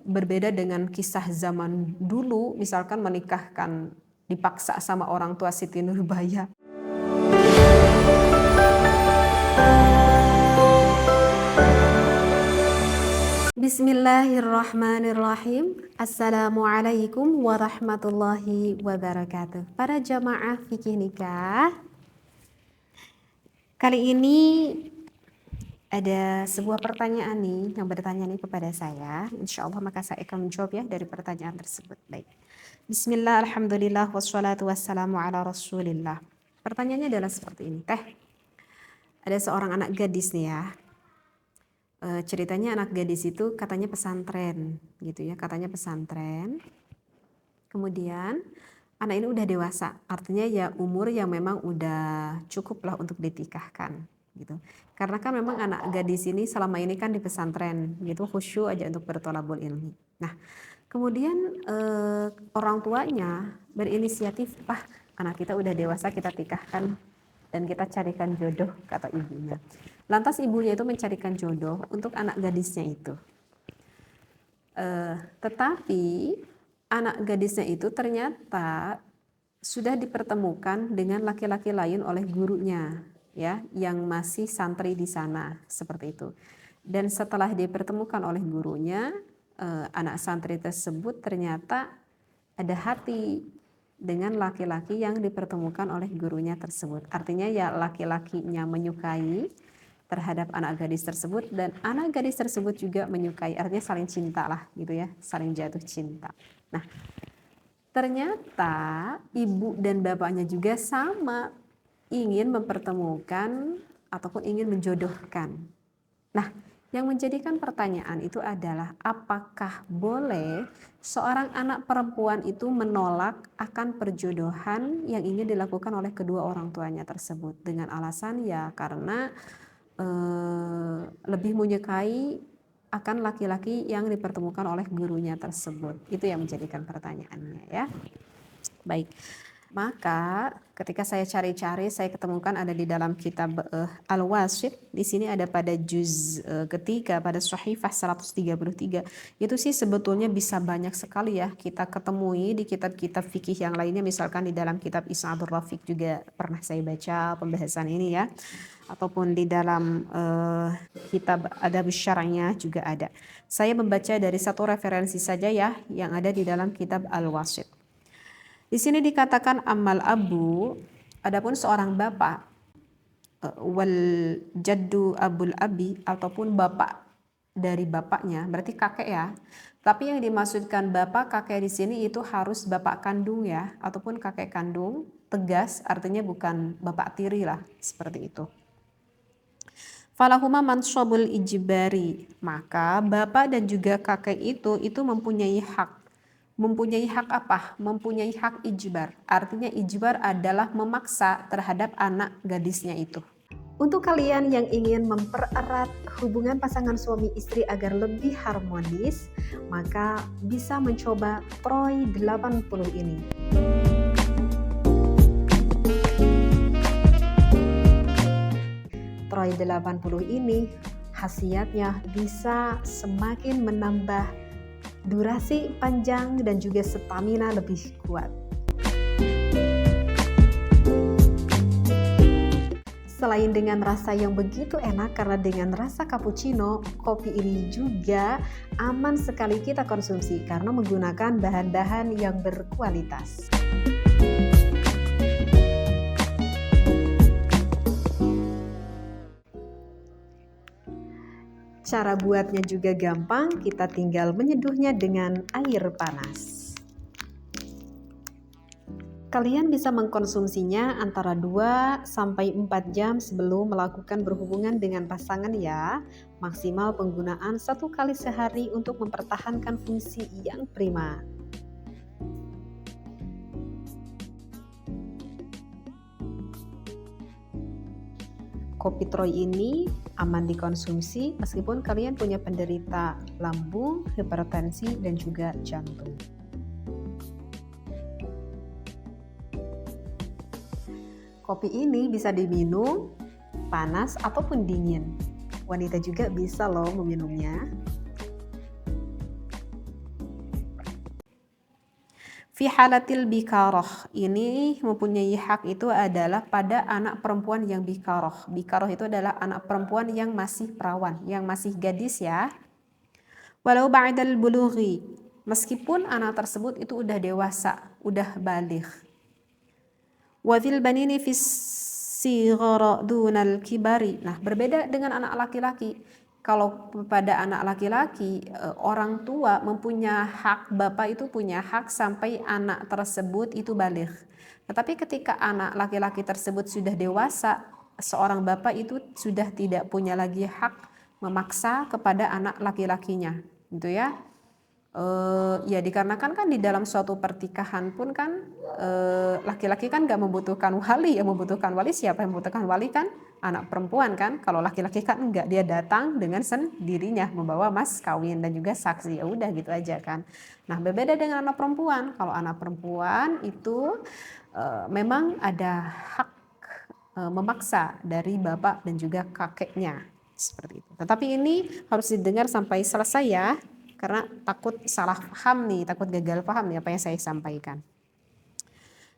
berbeda dengan kisah zaman dulu, misalkan menikahkan dipaksa sama orang tua Siti Nurbaya. Bismillahirrahmanirrahim. Assalamualaikum warahmatullahi wabarakatuh. Para jamaah fikih nikah, kali ini ada sebuah pertanyaan nih yang bertanya nih kepada saya. Insya Allah maka saya akan menjawab ya dari pertanyaan tersebut. Baik. Bismillah, alhamdulillah, wassalatu wassalamu ala rasulillah. Pertanyaannya adalah seperti ini. Ada seorang anak gadis nih ya. Ceritanya anak gadis itu katanya pesantren gitu ya. Katanya pesantren. Kemudian anak ini udah dewasa. Artinya ya umur yang memang udah cukup lah untuk dinikahkan. Gitu. Karena kan memang anak gadis ini selama ini kan di pesantren gitu, khusyuk aja untuk bertolabul ilmi. Nah, kemudian orang tuanya berinisiatif, "Pak, anak kita udah dewasa, kita nikahkan dan kita carikan jodoh," kata ibunya. Lantas ibunya itu mencarikan jodoh untuk anak gadisnya itu. Tetapi anak gadisnya itu ternyata sudah dipertemukan dengan laki-laki lain oleh gurunya. Ya, yang masih santri di sana seperti itu. Dan setelah dipertemukan oleh gurunya, anak santri tersebut ternyata ada hati dengan laki-laki yang dipertemukan oleh gurunya tersebut. Artinya ya laki-lakinya menyukai terhadap anak gadis tersebut dan anak gadis tersebut juga menyukai. Artinya saling cinta lah gitu ya, saling jatuh cinta. Nah, ternyata ibu dan bapaknya juga sama, ingin mempertemukan ataupun ingin menjodohkan. Nah, yang menjadikan pertanyaan itu adalah apakah boleh seorang anak perempuan itu menolak akan perjodohan yang ingin dilakukan oleh kedua orang tuanya tersebut dengan alasan ya karena lebih menyukai akan laki-laki yang dipertemukan oleh gurunya tersebut. Itu yang menjadikan pertanyaannya ya. Baik. Maka ketika saya cari-cari, saya ketemukan ada di dalam kitab Al-Wasit. Di sini ada pada juz ketiga pada Shahifah 133. Itu sih sebetulnya bisa banyak sekali ya kita ketemui di kitab-kitab fikih yang lainnya. Misalkan di dalam kitab Is'adur Rafiq juga pernah saya baca pembahasan ini ya. Ataupun di dalam kitab Adab Syar'iyah juga ada. Saya membaca dari satu referensi saja ya yang ada di dalam kitab Al-Wasit. Di sini dikatakan amal abu, adapun seorang bapak, wal jaddu abul abi ataupun bapak dari bapaknya, berarti kakek ya. Tapi yang dimaksudkan bapak kakek di sini itu harus bapak kandung ya, ataupun kakek kandung, tegas artinya bukan bapak tiri lah, seperti itu. Falahuma manshabul ijbari, maka bapak dan juga kakek itu mempunyai hak. Mempunyai hak apa? Mempunyai hak ijbar. Artinya ijbar adalah memaksa terhadap anak gadisnya itu. Untuk kalian yang ingin mempererat hubungan pasangan suami istri agar lebih harmonis, maka bisa mencoba Troy 80 ini. Troy 80 ini khasiatnya bisa semakin menambah durasi panjang dan juga stamina lebih kuat. Selain dengan rasa yang begitu enak karena dengan rasa cappuccino, kopi ini juga aman sekali kita konsumsi karena menggunakan bahan-bahan yang berkualitas. Cara buatnya juga gampang, kita tinggal menyeduhnya dengan air panas. Kalian bisa mengkonsumsinya antara 2-4 jam sebelum melakukan berhubungan dengan pasangan ya. Maksimal penggunaan 1 kali sehari untuk mempertahankan fungsi yang prima. Kopi Troy ini aman dikonsumsi meskipun kalian punya penderita lambung, hipertensi, dan juga jantung. Kopi ini bisa diminum panas ataupun dingin. Wanita juga bisa loh meminumnya. Fi halatil bikarah, ini mempunyai hak itu adalah pada anak perempuan yang bikarah. Bikarah itu adalah anak perempuan yang masih perawan, yang masih gadis ya. Walau ba'dal bulughi, meskipun anak tersebut itu udah dewasa, udah baligh. Wa fil banini fis sighara dunal kibari. Nah, berbeda dengan anak laki-laki. Kalau pada anak laki-laki, orang tua mempunyai hak, bapak itu punya hak sampai anak tersebut itu baligh. Tetapi ketika anak laki-laki tersebut sudah dewasa, seorang bapak itu sudah tidak punya lagi hak memaksa kepada anak laki-lakinya, gitu ya. Ya dikarenakan kan di dalam suatu pertikahan pun kan laki-laki kan gak membutuhkan wali, yang membutuhkan wali siapa yang membutuhkan wali kan anak perempuan kan. Kalau laki-laki kan enggak, dia datang dengan sendirinya membawa mas kawin dan juga saksi, ya udah gitu aja kan. Nah berbeda dengan anak perempuan. Kalau anak perempuan itu memang ada hak memaksa dari bapak dan juga kakeknya seperti itu. Tetapi ini harus didengar sampai selesai ya, karena takut salah paham nih, takut gagal paham nih apa yang saya sampaikan.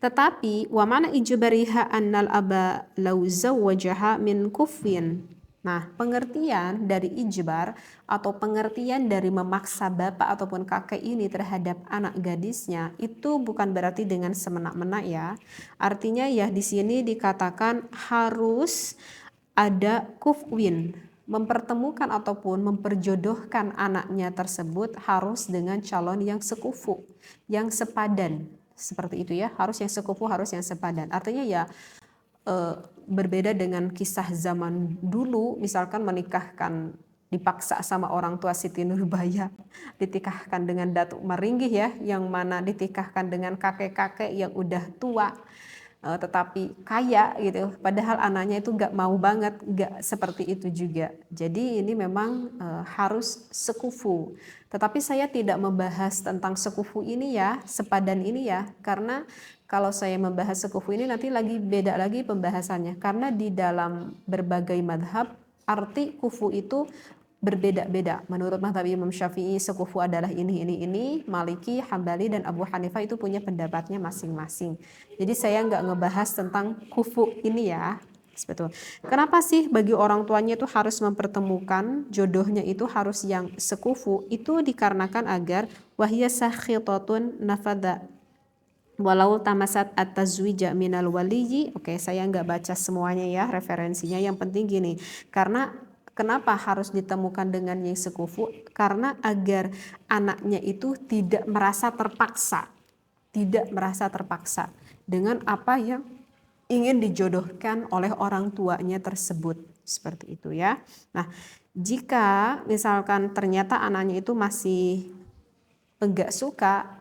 Tetapi wa mana ijbariha annal aba law zawwajaha min kufin. Nah, pengertian dari ijbar atau pengertian dari memaksa bapak ataupun kakek ini terhadap anak gadisnya itu bukan berarti dengan semena-mena ya. Artinya ya di sini dikatakan harus ada kufwin, mempertemukan ataupun memperjodohkan anaknya tersebut harus dengan calon yang sekufu, yang sepadan. Seperti itu ya, harus yang sekufu, harus yang sepadan. Artinya ya berbeda dengan kisah zaman dulu, misalkan menikahkan dipaksa sama orang tua Siti Nurbaya, ditikahkan dengan Datuk Meringgih ya, yang mana ditikahkan dengan kakek-kakek yang udah tua tetapi kaya gitu, padahal anaknya itu gak mau banget, gak seperti itu juga. Jadi ini memang harus sekufu. Tetapi saya tidak membahas tentang sekufu ini ya, sepadan ini ya, karena kalau saya membahas sekufu ini nanti lagi beda lagi pembahasannya, karena di dalam berbagai madhab arti kufu itu berbeda-beda. Menurut mazhab Imam Syafi'i sekufu adalah ini. Maliki, Hambali, dan Abu Hanifah itu punya pendapatnya masing-masing. Jadi saya nggak ngebahas tentang kufu ini ya. Betul. Kenapa sih bagi orang tuanya itu harus mempertemukan jodohnya itu harus yang sekufu? Itu dikarenakan agar wahya sakhitatun nafada walau tamasat at-tazwija minal waliyyi. Oke, saya nggak baca semuanya ya referensinya. Yang penting gini, karena kenapa harus ditemukan dengan yang sekufu? Karena agar anaknya itu tidak merasa terpaksa. Tidak merasa terpaksa dengan apa yang ingin dijodohkan oleh orang tuanya tersebut. Seperti itu ya. Nah, jika misalkan ternyata anaknya itu masih enggak suka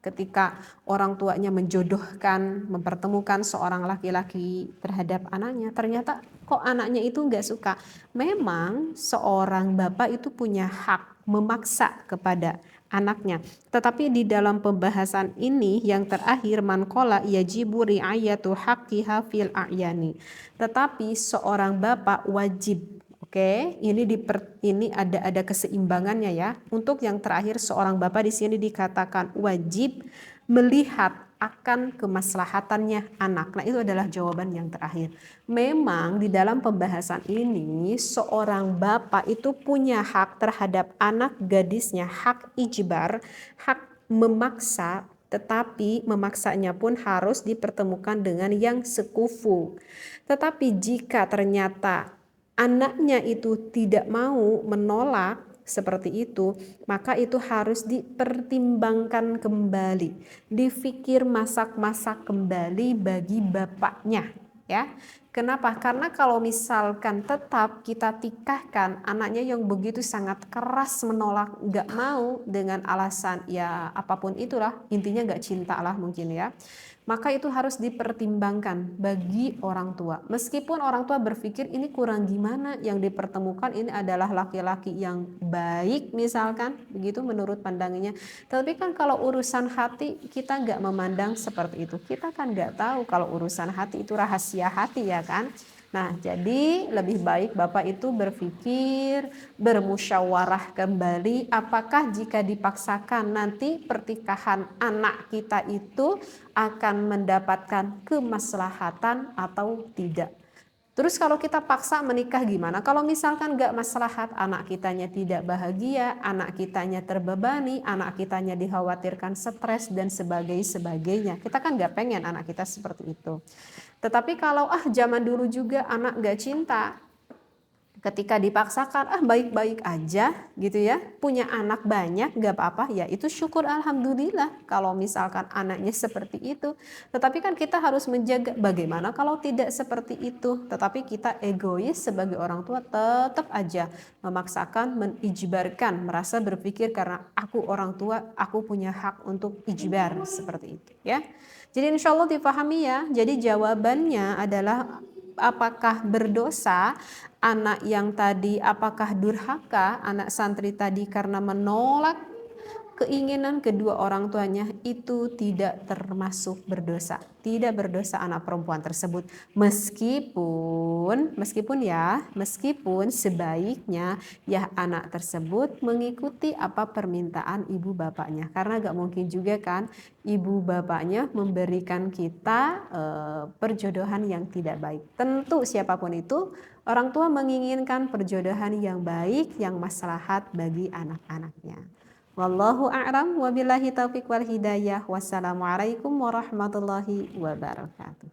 ketika orang tuanya menjodohkan, mempertemukan seorang laki-laki terhadap anaknya, ternyata kok anaknya itu enggak suka. Memang seorang bapak itu punya hak memaksa kepada anaknya. Tetapi di dalam pembahasan ini yang terakhir manqala yajibu ri'ayatu haqqiha fil a'yani. Tetapi seorang bapak wajib, oke, ini ada keseimbangannya ya. Untuk yang terakhir seorang bapak di sini dikatakan wajib melihat akan kemaslahatannya anak. Nah, itu adalah jawaban yang terakhir. Memang di dalam pembahasan ini seorang bapak itu punya hak terhadap anak gadisnya, hak ijbar, hak memaksa, tetapi memaksanya pun harus dipertemukan dengan yang sekufu. Tetapi jika ternyata anaknya itu tidak mau, menolak seperti itu, maka itu harus dipertimbangkan kembali, difikir masak-masak kembali bagi bapaknya ya. Kenapa? Karena kalau misalkan tetap kita tikahkan anaknya yang begitu sangat keras menolak, nggak mau dengan alasan ya apapun itulah, intinya nggak cinta lah mungkin ya, maka itu harus dipertimbangkan bagi orang tua. Meskipun orang tua berpikir ini kurang gimana, yang dipertemukan ini adalah laki-laki yang baik misalkan, begitu menurut pandangannya. Tapi kan kalau urusan hati kita nggak memandang seperti itu. Kita kan nggak tahu kalau urusan hati itu rahasia hati ya kan. Nah, jadi lebih baik Bapak itu berpikir, bermusyawarah kembali apakah jika dipaksakan nanti pertikahan anak kita itu akan mendapatkan kemaslahatan atau tidak. Terus kalau kita paksa menikah gimana? Kalau misalkan gak maslahat, anak kitanya tidak bahagia, anak kitanya terbebani, anak kitanya dikhawatirkan stres dan sebagainya. Kita kan gak pengen anak kita seperti itu. Tetapi kalau zaman dulu juga anak gak cinta, ketika dipaksakan baik-baik aja gitu ya, punya anak banyak gak apa-apa, ya itu syukur alhamdulillah kalau misalkan anaknya seperti itu. Tetapi kan kita harus menjaga bagaimana kalau tidak seperti itu, tetapi kita egois sebagai orang tua tetap aja memaksakan, menijbarkan, merasa berpikir karena aku orang tua, aku punya hak untuk ijbar seperti itu ya. Jadi insya Allah dipahami ya. Jadi jawabannya adalah apakah berdosa anak yang tadi, apakah durhaka anak santri tadi karena menolak keinginan kedua orang tuanya, itu tidak termasuk berdosa. Tidak berdosa anak perempuan tersebut. Meskipun sebaiknya ya anak tersebut mengikuti apa permintaan ibu bapaknya. Karena gak mungkin juga kan ibu bapaknya memberikan kita perjodohan yang tidak baik. Tentu siapapun itu, orang tua menginginkan perjodohan yang baik, yang maslahat bagi anak-anaknya. Wallahu a'lam, wabillahi taufiq wal hidayah. Wassalamualaikum warahmatullahi wabarakatuh.